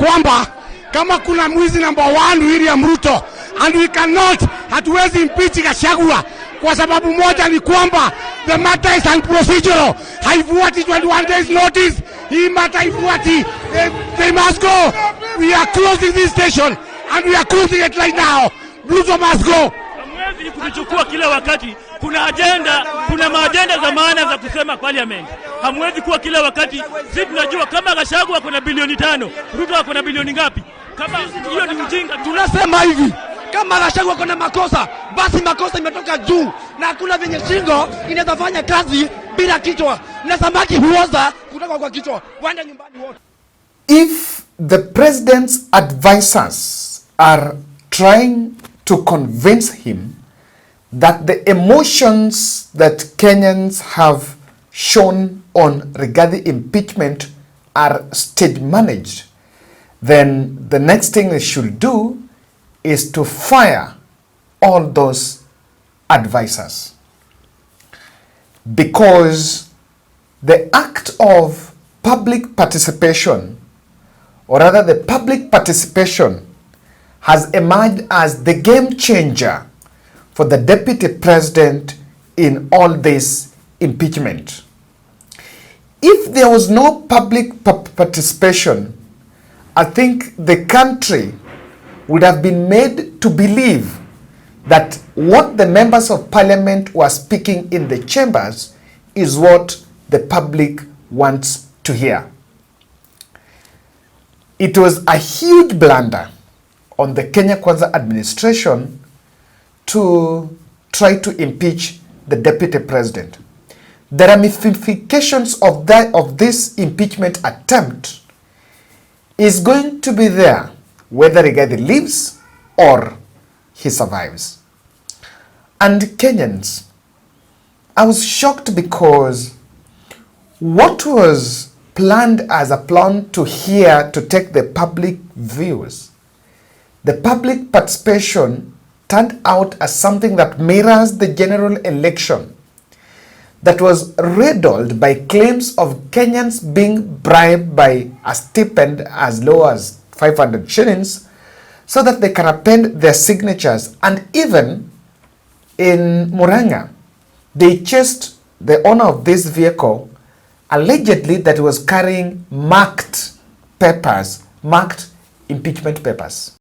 kwamba kama kuna mwizi number 1 William Ruto, and we cannot, hatuwezi impeach Gachagua kwa sababu moja ni kwamba the matter is unprocedural. Haifuati 21 days notice. Hii matter haifuati. They must go. We are closing this station and we are closing it right now. Ruto must go. Hamwezi kuchukua kila wakati. Kuna maajenda za maana za kusema parliament. Hamwezi kuwa kila wakati. Sisi tunajua kama Gachagua kuna bilioni 5, Ruto kuna bilioni ngapi? Kama hiyo ni mjinga. Tunasema hivi, kama Gachagua kuna makosa, basi makosa imetoka juu na hakuna venye shingo inaweza fanya kazi bila kichwa. Na samaki huoza kutoka kwa kichwa. Waende nyumbani wote. If the president's advisors are trying to convince him that the emotions that Kenyans have shown on Rigathi impeachment are stage managed, then the next thing they should do is to fire all those advisors. Because the act of public participation, or rather the public participation, has emerged as the game changer for the deputy president in all this impeachment. If there was no public participation, I think the country would have been made to believe that what the members of parliament were speaking in the chambers is what the public wants to hear. It was a huge blunder on the Kenya Kwanza administration to try to impeach the deputy president. The ramifications of this impeachment attempt is going to be there whether Rigathi lives or he survives. And Kenyans, I was shocked because what was planned as a plan to take the public views, the public participation turned out as something that mirrors the general election that was riddled by claims of Kenyans being bribed by a stipend as low as 500 shillings so that they can append their signatures. And even in Murang'a, they chased the owner of this vehicle, allegedly that he was carrying marked papers, marked impeachment papers.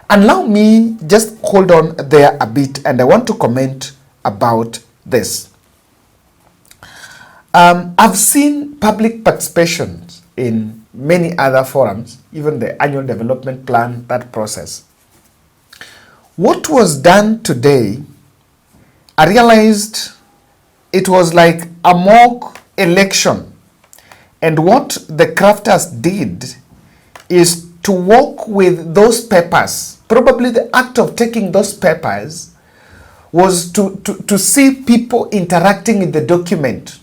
Allow me just hold on there a bit, and I want to comment about this. I've seen public participation in many other forums, even the annual development plan, that process. What was done today, I realized it was like a mock election. And what the crafters did is to work with those papers. Probably the act of taking those papers was to see people interacting with the document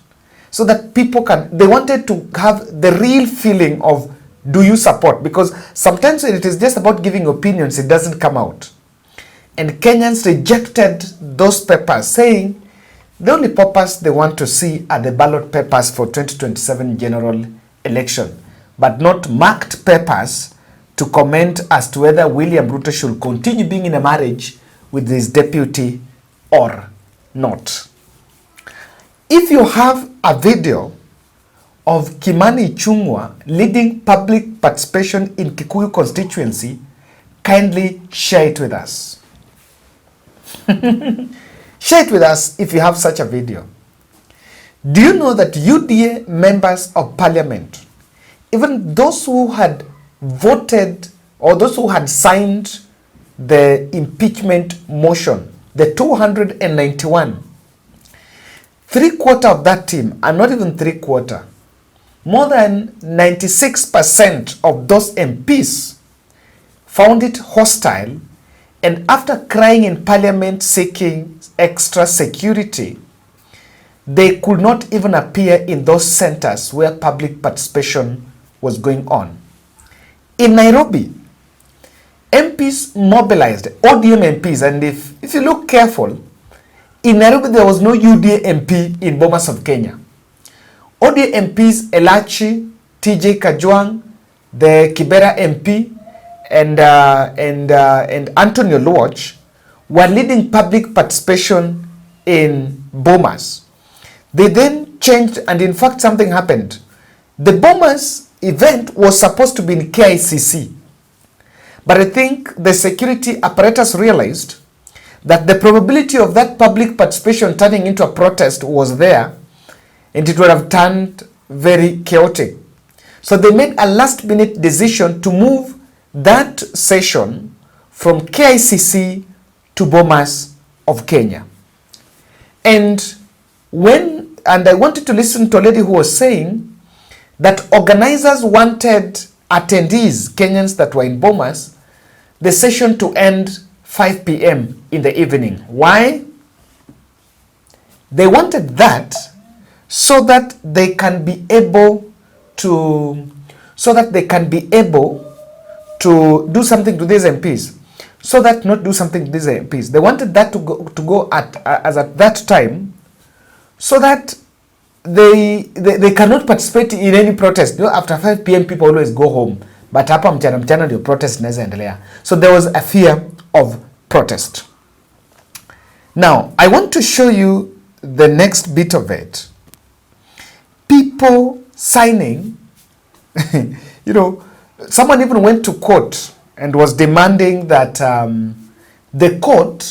so that people they wanted to have the real feeling of, do you support? Because sometimes when it is just about giving opinions, it doesn't come out. And Kenyans rejected those papers, saying the only purpose they want to see are the ballot papers for 2027 general election, but not marked papers to comment as to whether William Ruto should continue being in a marriage with his deputy or not. If you have a video of Kimani Ichung'wah leading public participation in Kikuyu constituency, kindly share it with us. Share it with us if you have such a video. Do you know that UDA members of parliament, even those who had voted or those who had signed the impeachment motion, the 291, three-quarter of that team, and not even three-quarter, more than 96% of those MPs found it hostile, and after crying in parliament seeking extra security, they could not even appear in those centers where public participation was going on. In Nairobi, MPs mobilized, ODM MPs, and if you look careful, in Nairobi there was no UDA MP in Bomas of Kenya. ODA MPs Elachi, TJ Kajwang, the Kibera MP, and Antonio Luoch were leading public participation in Bomas. They then changed, and in fact something happened. The Bomas event was supposed to be in KICC, but I think the security apparatus realized that the probability of that public participation turning into a protest was there, and it would have turned very chaotic. So they made a last-minute decision to move that session from KICC to Bomas of Kenya. And I wanted to listen to a lady who was saying that organizers wanted attendees, Kenyans that were in Bomas, the session to end 5 p.m. in the evening. Why? They wanted that so that they can be able to do something to these MPs. So that not do something to these MPs. They wanted that to go at that time, so that they cannot participate in any protest. You know, after 5 p.m. people always go home. But hapa mchana ndio protest inaweza endelea. So there was a fear of protest. Now, I want to show you the next bit of it. People signing, you know, someone even went to court and was demanding that the court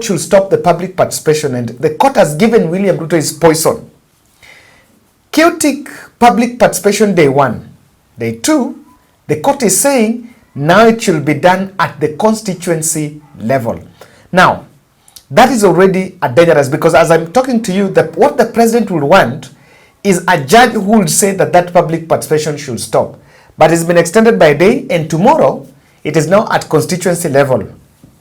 should stop the public participation, and the court has given William Ruto his poison. Chaotic public participation day 1. Day 2, the court is saying now it should be done at the constituency level. Now, that is already a dangerous, because as I'm talking to you, what the president would want is a judge who would say that public participation should stop. But it's been extended by a day, and tomorrow it is now at constituency level.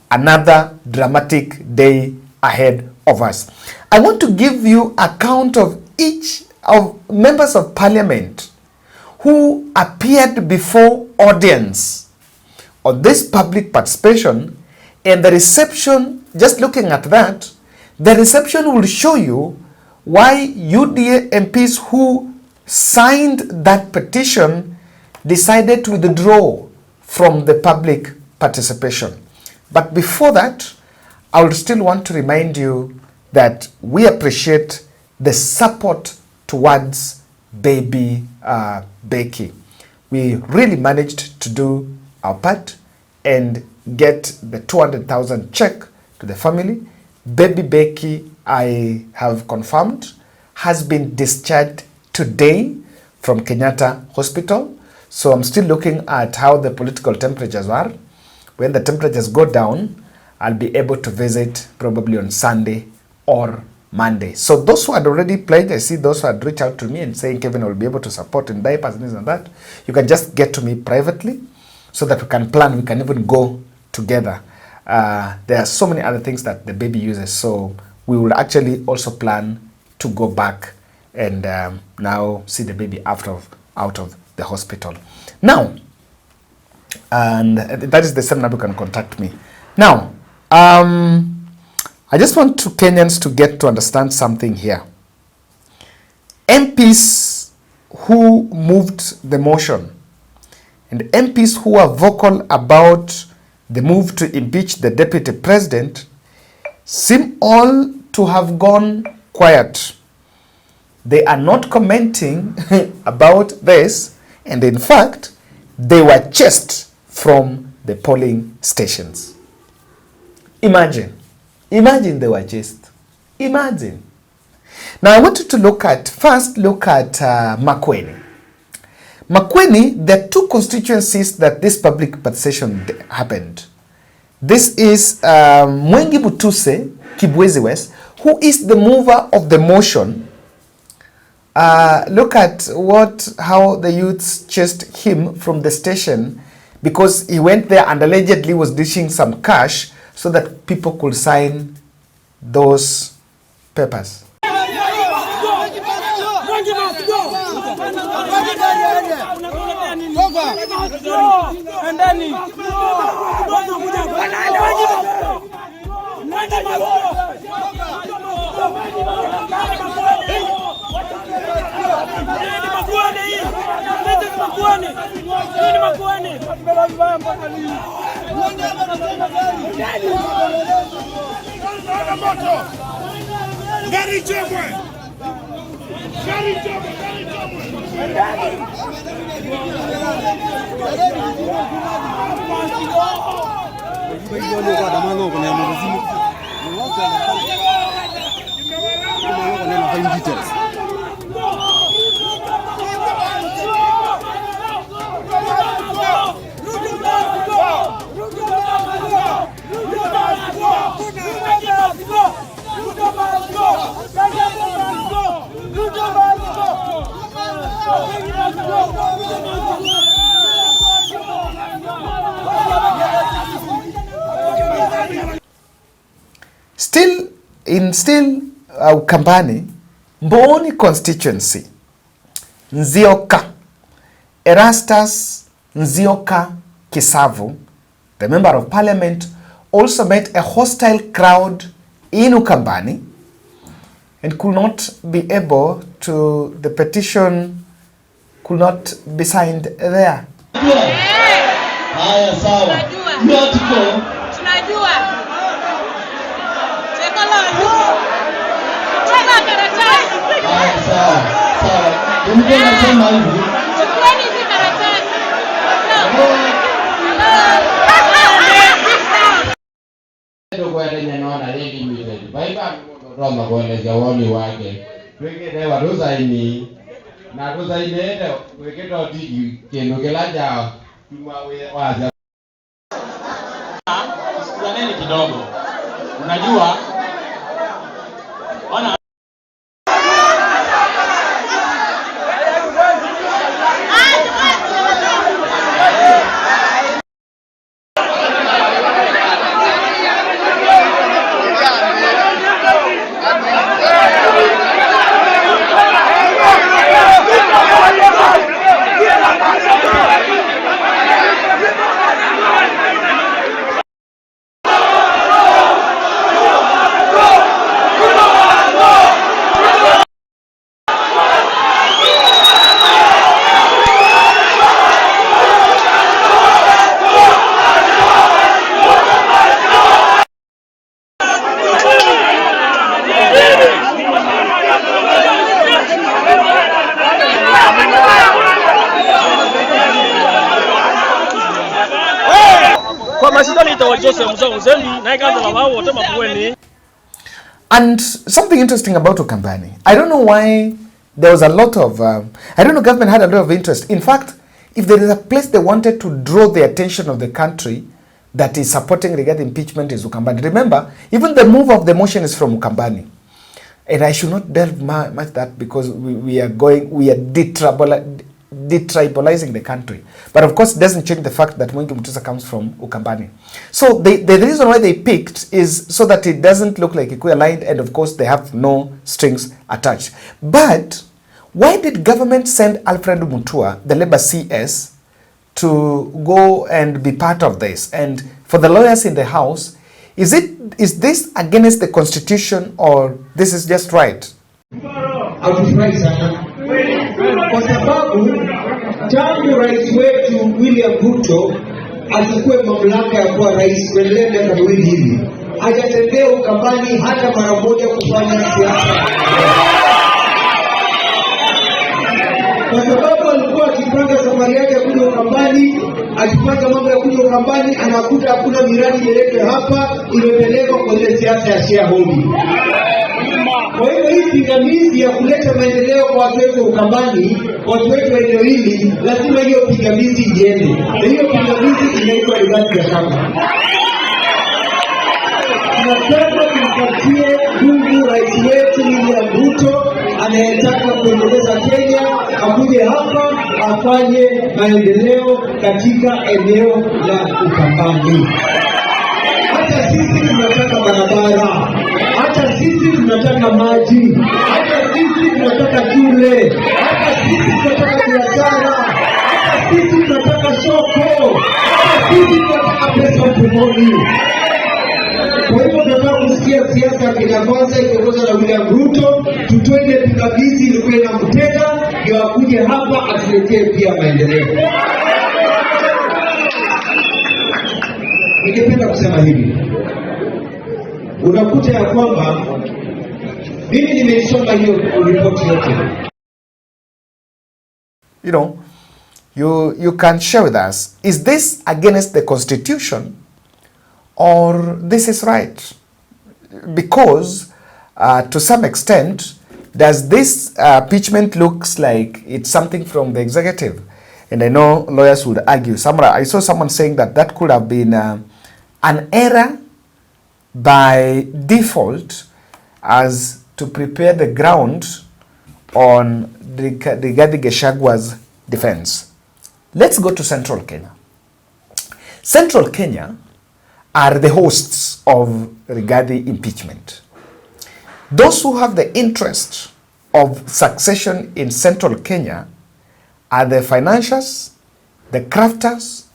Another dramatic day ahead of us. I want to give you a count of each of members of parliament who appeared before audience on this public participation, and the reception. Just looking at that, the reception will show you why UDA MPs who signed that petition decided to withdraw from the public participation. But before that, I would still want to remind you that we appreciate the support towards baby Becky. We really managed to do our part and get the 200,000 check to the family. Baby Becky, I have confirmed, has been discharged today from Kenyatta Hospital. So I'm still looking at how the political temperatures are. When the temperatures go down, I'll be able to visit probably on Sunday or Monday. So those who had already pledged, I see those who had reached out to me and saying, Kevin, I will be able to support in diapers and this and that. You can just get to me privately so that we can plan, we can even go together. There are so many other things that the baby uses, so we will actually also plan to go back and now see the baby out of the hospital. Now, and that is the same number you can contact me. Now, I just want Kenyans to get to understand something here. MPs who moved the motion and MPs who are vocal about the move to impeach the deputy president seem all to have gone quiet. They are not commenting about this, and in fact, they were chased from the polling stations. Imagine they were chased. Imagine. Now I want you to first look at Makueni. Makueni, there are two constituencies that this public participation happened. This is Mwengi Butuse, Kibwezi West, who is the mover of the motion. Look at how the youths chased him from the station because he went there and allegedly was dishing some cash so that people could sign those papers. Still Ukambani, Mboni constituency, Nzioka, Erastus Nzioka Kisavu, the member of parliament, also met a hostile crowd in Ukambani and could not be able to, the petition could not be signed there. Haya sawa. Tunajua. Haya sawa. Tulikuwa tunasema hivi. Chukueni hizi karatasi. Ndio kwa ile naona ready mimi. Baiba Roma kuelezea woni wake. Twingine waruza ini. Na ruza imeenda weketa tiki kendo kelaja waza. Sikizaneni kidogo. Unajua wana And something interesting about Ukambani, I don't know why there was a lot of, I don't know, government had a lot of interest. In fact, if there is a place they wanted to draw the attention of the country that is supporting regarding impeachment is Ukambani. Remember, even the move of the motion is from Ukambani. And I should not delve much that because we are detribalizing the country. But of course, it doesn't change the fact that Mwengi Mutusa comes from Ukambani. So the reason why they picked is so that it doesn't look like Kikuyu aligned, and of course, they have no strings attached. But why did government send Alfred Mutua, the Labour CS, to go and be part of this? And for the lawyers in the House, is this against the Constitution or this is just right? Hatufurahi sana kwa sababu tangu rais wetu William Ruto achukue mamlaka ya kuwa rais kuendelea miaka miwili hivi hajatembea Ukambani hata mara moja kufanya siasa. kwa sababu alikuwa akipanga safari yake ya kuja Ukambani, akipanga mambo ya kuja Ukambani, anakuta hakuna miradi imeletwa hapa, imepelekwa kwa ile siasa ya shareholding. Kwa hiyo hii pingamizi ya kuleta maendeleo kwa watu wetu Ukambani, watu wetu wa eneo hili, lazima hiyo pingamizi iende. Na hiyo pingamizi inaitwa Rigathi ya shamba. Tunataka tumpatie nguvu rais wetu William Ruto anayetaka kuendeleza Kenya, akuje hapa afanye maendeleo katika eneo la Ukambani. Hata sisi tunataka barabara, hata sisi tunataka maji, hata sisi tunataka shule, hata sisi tunataka biashara, hata sisi tunataka soko, hata sisi tunataka pesa mfukoni. Kwa hivyo tunataka kusikia siasa ya Kenya Kwanza ikiongozwa na William Ruto, tutoe ile pingamizi ilikuwa inamtega, ndio akuje hapa atuletee pia maendeleo. Ningependa kusema hivi, unakuta ya kwamba mimi nimeisoma hiyo ripoti yote. You know, you can share with us, is this against the constitution or this is right? Because to some extent, does this impeachment looks like it's something from the executive? And I know lawyers would argue. I saw someone saying that that could have been an error by default as to prepare the ground on Rigathi Gachagwa's defense. Let's go to Central Kenya. Central Kenya are the hosts of Rigathi impeachment. Those who have the interest of succession in Central Kenya are the financiers, the crafters,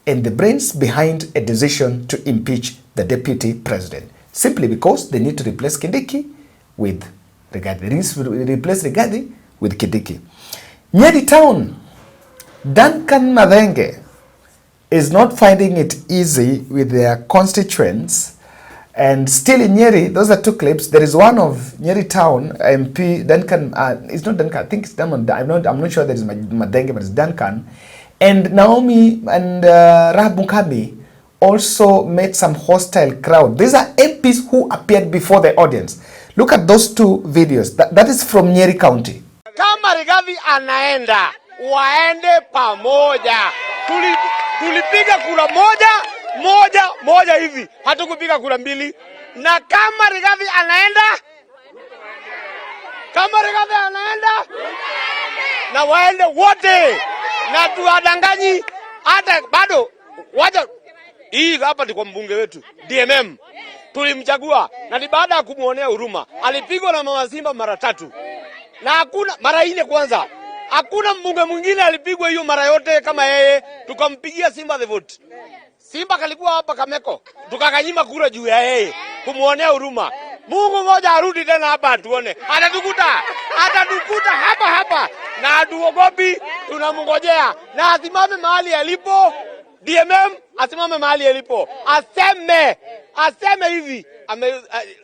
and the brains behind a decision to impeach the deputy president, simply because they need to replace Kindiki with Rigathi. Replace Rigathi with Kindiki. Nyeri town, Duncan Madenge is not finding it easy with their constituents. And still in Nyeri, those are two clips. There is one of Nyeri town MP Duncan. It's not Duncan. I think it's Duncan. I'm not sure that it's Madenge, but it's Duncan. And Naomi and Rahab Mukami also made some hostile crowd. These are MPs who appeared before the audience. Look at those two videos. That is from Nyeri County. Kama Rigathi anaenda, waende pamoja. Tulipiga kura moja hivi. Hatukupiga kura mbili. Na kama Rigathi anaenda, na waende wote. Na tuwadanganyi hata bado waja hii hapa ni kwa mbunge wetu DMM. Tulimchagua na ni baada ya kumuonea huruma. Alipigwa na Mama Simba mara 3. Na hakuna mara 4 kwanza. Hakuna mbunge mwingine alipigwa hiyo mara yote kama yeye. Tukampigia Simba the vote. Simba kalikuwa hapa Kameko. Tukakanyima kura juu ya yeye kumuonea huruma. Mungu mmoja arudi tena hapa tuone. Atatukuta hapa. Na atuogopi, tunamngojea. Na asimame mahali alipo. DMM asimame mahali alipo. Aseme hivi.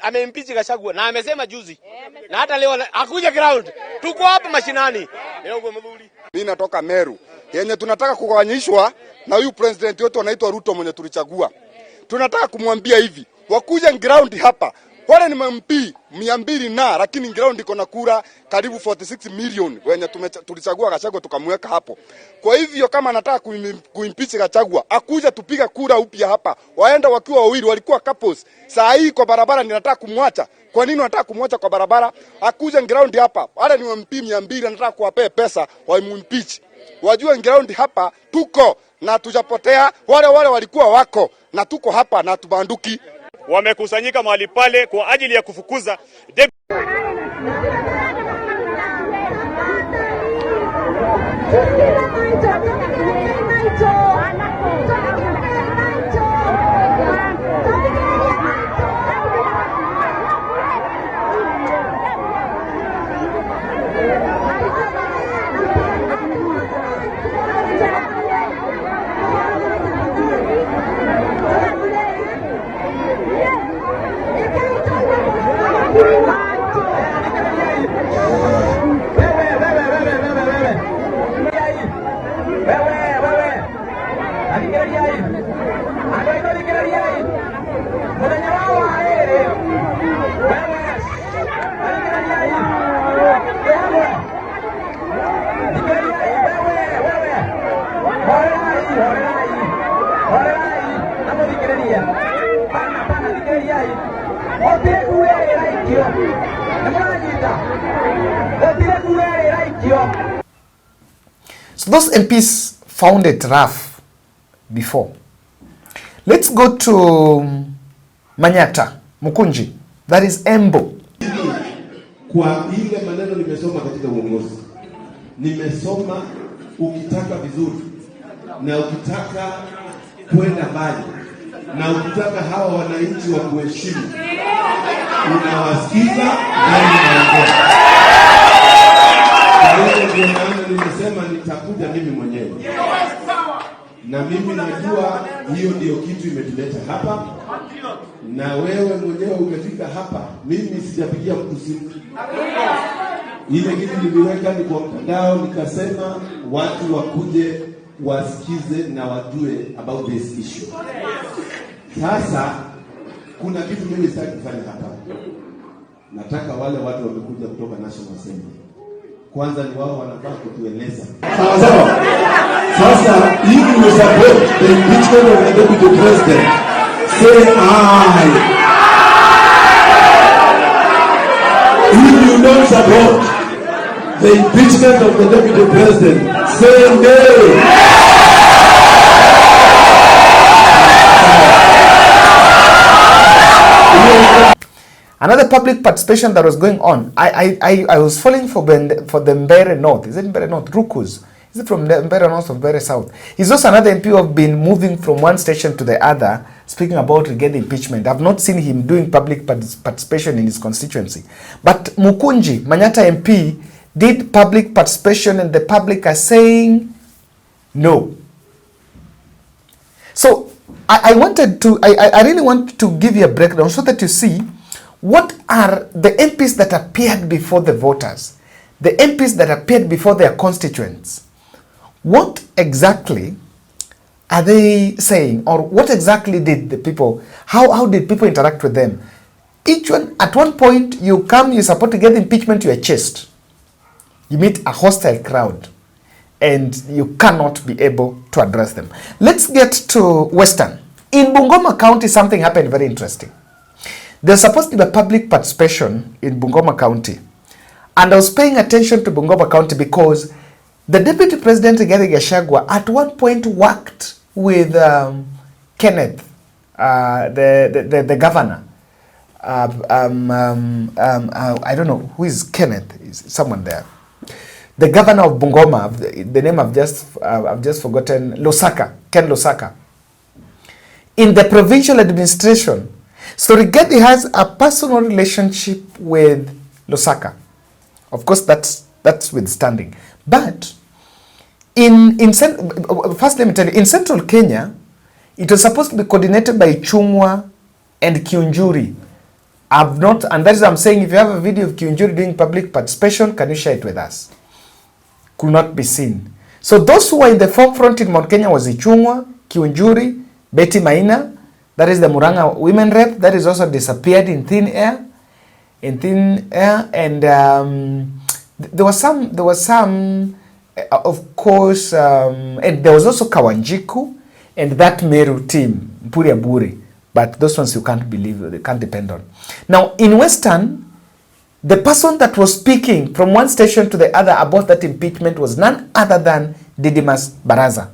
Ameimpeach Gachagua na amesema juzi. Na hata leo akuja ground. Tuko hapa mashinani. Mimi natoka Meru. Yenye tunataka kugawanyishwa na huyu president wetu anaitwa Ruto mwenye tulichagua. Tunataka kumwambia hivi, wakuja ground hapa. Wale ni MP 200 na lakini ground iko na kura karibu 46 million wenye tulichagua Gachagua tukamweka hapo. Kwa hivyo kama anataka kuimpeach Gachagua, akuja tupiga kura upya hapa. Waenda wakiwa wawili, walikuwa couples. Saa hii kwa barabara ninataka kumwacha. Kwa nini nataka kumwacha kwa barabara? Akuja ground hapa. Wale ni MP 200 nataka kuwapea pesa wa impeach. Wajue ground hapa tuko na tujapotea. Wale walikuwa wako na tuko hapa na tubanduki. Wamekusanyika mahali pale kwa ajili ya kufukuza So those MPs found it rough before. Let's go to Manyata, Mukunji, that is Embo. Kwa ile maneno nimesoma katika uongozi, nimesoma ukitaka vizuri na ukitaka kwenda mbali na ukitaka hawa wananchi wa kuheshimu, unawasikiza na unaongea. Kwa hiyo ndio maana nimesema nitakuja mimi mwenyewe, na mimi najua hiyo ndio kitu imetuleta hapa, na wewe mwenyewe umefika hapa. Mimi sijapigia mtu simu. Ile kitu niliweka ni kwa mtandao, nikasema watu wakuje wasikize na wajue about this issue. Sasa kuna kitu mimi sitaki kufanya hapa. Nataka wale watu wamekuja kutoka National Assembly, kwanza ni wao wanafaa kutueleza. Sawa. Sasa if you support the impeachment of the deputy president, say aye. If you don't support the impeachment of the deputy president, say nay. Another public participation that was going on, I was falling for the Mbere North. Is it Mbere North? Rukus. Is it from Mbere North or Mbere South? He's also another MP who have been moving from one station to the other, speaking about Rigathi impeachment. I've not seen him doing public participation in his constituency. But Mukunji, Manyata MP, did public participation and the public are saying no. So I really want to give you a breakdown so that you see what are the MPs that appeared before the voters, the MPs that appeared before their constituents. What exactly are they saying, or what exactly did the people, how did people interact with them? Each one, at one point, you come, you support to get impeachment, you are chased. You meet a hostile crowd, and you cannot be able to address them. Let's get to Western. In Bungoma County, something happened very interesting. There's supposed to be a public participation in Bungoma County. And I was paying attention to Bungoma County because the Deputy President Rigathi Gachagua at one point worked with Kenneth, the governor. I don't know who is Kenneth. Is someone there? The governor of Bungoma. The name I've just forgotten. Lusaka, Ken Lusaka. In the provincial administration. So Rigathi has a personal relationship with Lusaka. Of course, that's withstanding. But first let me tell you, in central Kenya, it was supposed to be coordinated by Chungwa and Kiunjuri. And that is why I'm saying, if you have a video of Kiunjuri doing public participation, can you share it with us? Could not be seen. So those who were in the forefront in Mount Kenya was Ichungwa, Kiunjuri, Betty Maina, that is the Murang'a women rep, that is also disappeared in thin air. And there was some, of course, and there was also Kawanjiku and that Meru team, Mpuri Aburi. But those ones you can't believe, they can't depend on. Now, in Western, the person that was speaking from one station to the other about that impeachment was none other than Didymus Baraza.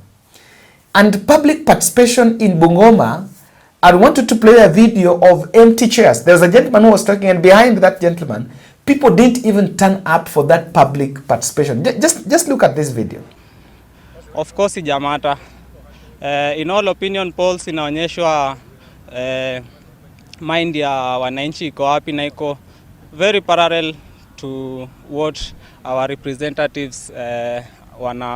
And public participation in Bungoma, I wanted to play a video of empty chairs. There was a gentleman who was talking, and behind that gentleman, people didn't even turn up for that public participation. Just look at this video. Of course, ijamata. In all opinion polls inaonyeshwa mind ya wananchi iko wapi na iko very parallel to what our representatives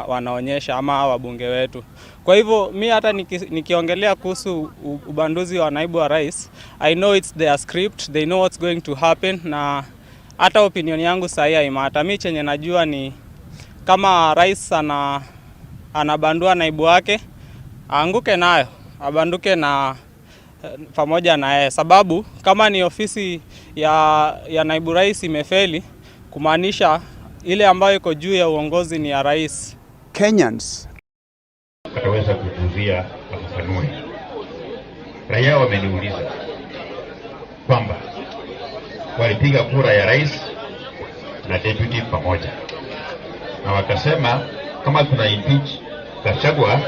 wanaonyesha ama wabunge wetu. Kwa hivyo mi hata nikiongelea kuhusu ubanduzi wa naibu wa rais, I know it's their script, they know what's going to happen, na hata opinion yangu sahi haimata. Mi chenye najua ni kama rais anabandua naibu wake, aanguke nayo, abanduke na pamoja na yeye, sababu kama ni ofisi ya naibu rais imefeli, kumaanisha ile ambayo iko juu ya uongozi ni ya rais. Kenyans ataweza kuhudhuria afafanue. raia wameniuliza kwamba walipiga kura ya rais na deputy pamoja, na wakasema kama tuna impeach Gachagua,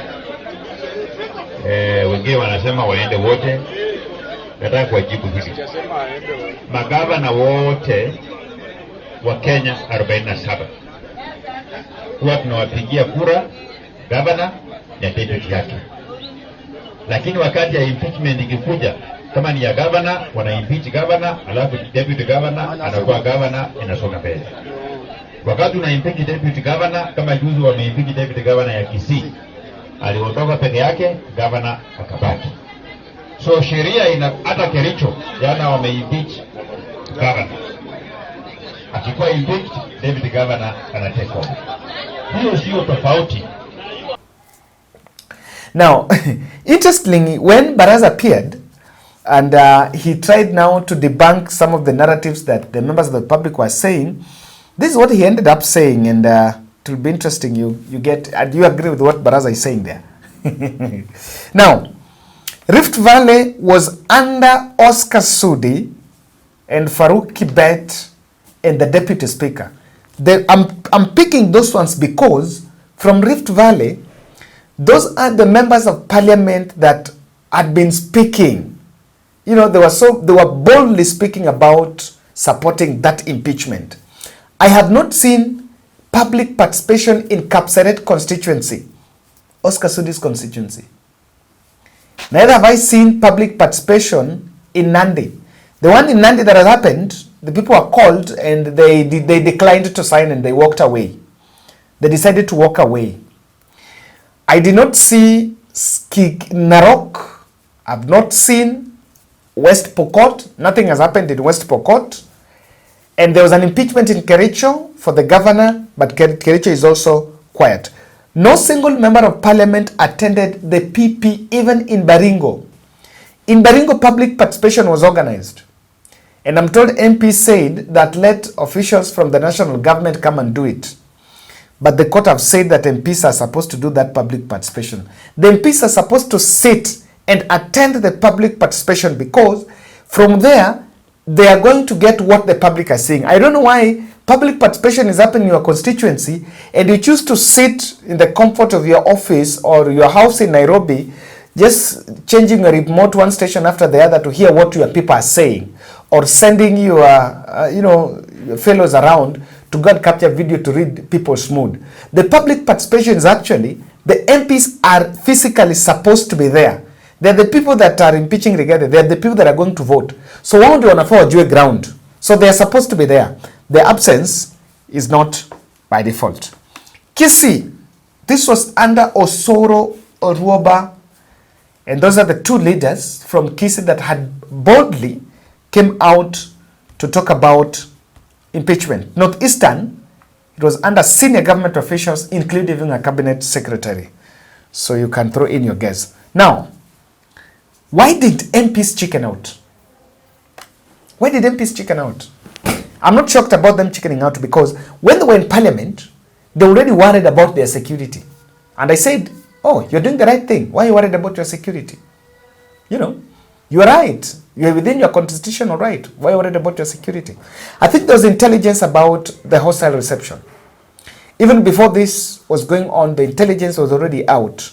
wengine wanasema waende wote. Nataka kuwajibu hivi: magavana wote wa Kenya 47 huwa tunawapigia kura gavana na deputy yake, lakini wakati ya impeachment ikikuja, kama ni ya gavana, wana impeach gavana, alafu deputy gavana anakuwa gavana, inasonga mbele. Wakati una impeach deputy gavana, kama juzi wameimpeach deputy gavana ya Kisii, aliondoka peke yake, gavana akabaki. So sheria ina hata Kericho jana wameimpeach gavana, akikuwa impeached deputy gavana anatake over. Hiyo sio tofauti. Now, interestingly, when Baraza appeared and he tried now to debunk some of the narratives that the members of the public were saying, this is what he ended up saying, and it will be interesting. You get, and you agree with what Baraza is saying there. Now, Rift Valley was under Oscar Sudi and Farouk Kibet and the Deputy Speaker. I'm picking those ones because from Rift Valley, those are the members of parliament that had been speaking. You know, they were boldly speaking about supporting that impeachment. I have not seen public participation in Kapseret constituency, Oscar Sudi's constituency. Neither have I seen public participation in Nandi. The one in Nandi that has happened, the people were called and they declined to sign and they walked away. They decided to walk away. I did not see Narok. I've not seen West Pokot. Nothing has happened in West Pokot. And there was an impeachment in Kericho for the governor, but Kericho is also quiet. No single member of parliament attended the PP, even in Baringo. In Baringo, public participation was organized. And I'm told MP said that let officials from the national government come and do it. But the court have said that MPs are supposed to do that public participation. The MPs are supposed to sit and attend the public participation because from there, they are going to get what the public are saying. I don't know why public participation is happening in your constituency and you choose to sit in the comfort of your office or your house in Nairobi, just changing your remote one station after the other to hear what your people are saying, or sending your, your fellows around to go and capture video to read people's mood. The public participation is actually, the MPs are physically supposed to be there. They're the people that are impeaching Rigathi. They're the people that are going to vote. So wao ndio wanafaa wajue ground. So they are supposed to be there. Their absence is not by default. Kisii, this was under Osoro Oruoba, and those are the two leaders from Kisii that had boldly came out to talk about impeachment. Northeastern, it was under senior government officials, including even a cabinet secretary. So you can throw in your guess. Now, why did MPs chicken out? Why did MPs chicken out? I'm not shocked about them chickening out because when they were in parliament, they were already worried about their security. And I said, oh, you're doing the right thing. Why are you worried about your security? You know, you're right. You're within your constitutional right. Why are you worried about your security? I think there was intelligence about the hostile reception. Even before this was going on, the intelligence was already out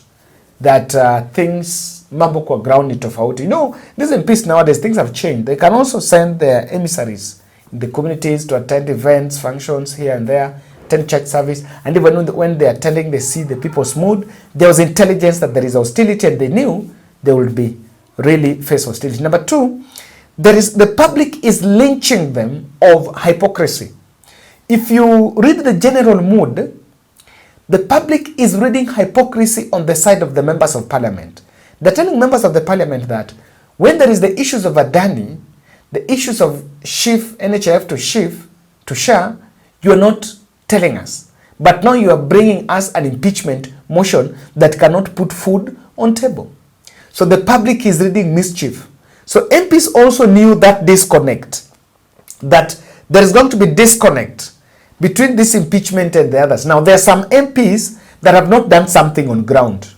that things, mambo kwa ground ni tofauti. You know, this in peace nowadays, things have changed. They can also send their emissaries in the communities to attend events, functions here and there, attend church service. And even when they are telling, they see the people's mood, there was intelligence that there is hostility and they knew they would be really face hostility. Number two, the public is lynching them of hypocrisy. If you read the general mood, the public is reading hypocrisy on the side of the members of parliament. They're telling members of the parliament that when there is the issues of Adani, the issues of shift, NHIF to shift, to share, you are not telling us. But now you are bringing us an impeachment motion that cannot put food on table. So the public is reading mischief. So MPs also knew that disconnect, that there is going to be disconnect between this impeachment and the others. Now there are some MPs that have not done something on ground.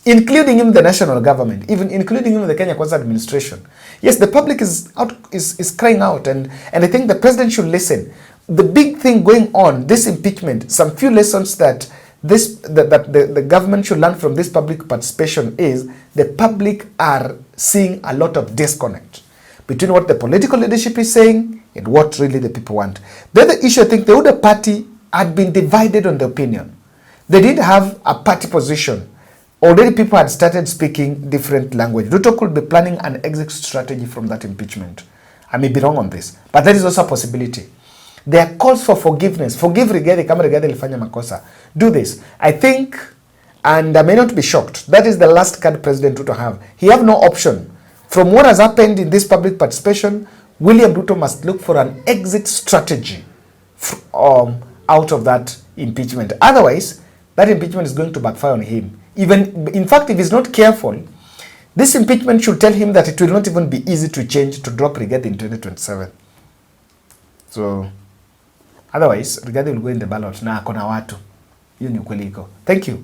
including in the national government, even including in the Kenya Kwanza administration. Yes, the public is crying out, and I think the president should listen. The big thing going on, this impeachment, some few lessons that the government should learn from this public participation is the public are seeing a lot of disconnect between what the political leadership is saying and what really the people want. The other issue, I think the UDA party had been divided on the opinion. They didn't have a party position. Already people had started speaking different language. Ruto could be planning an exit strategy from that impeachment. I may be wrong on this, but that is also a possibility. There are calls for forgiveness. Forgive Rigathi kama Rigathi alifanya makosa. Do this. I think, and I may not be shocked, that is the last card President Ruto have. He have no option. From what has happened in this public participation, William Ruto must look for an exit strategy out of that impeachment. Otherwise, that impeachment is going to backfire on him. Even, in fact, if he's not careful, this impeachment should tell him that it will not even be easy to change, to drop Rigathi in 2027. So, otherwise, Rigathi will go in the ballot na akona watu. Hiyo ni ukweli iko. Thank you.